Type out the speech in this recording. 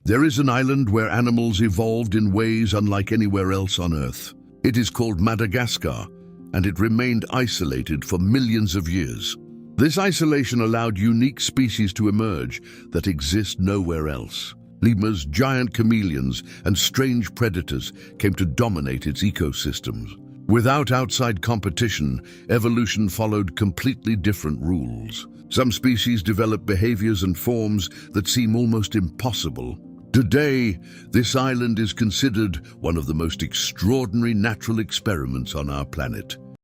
There is an island where animals evolved in ways unlike anywhere else on Earth. It is called Madagascar, and it remained isolated for millions of years. This isolation allowed unique species to emerge that exist nowhere else. Lemurs, giant chameleons, and strange predators came to dominate its ecosystems. Without outside competition, evolution followed completely different rules. Some species develop behaviors and forms that seem almost impossible. Today, this island is considered one of the most extraordinary natural experiments on our planet.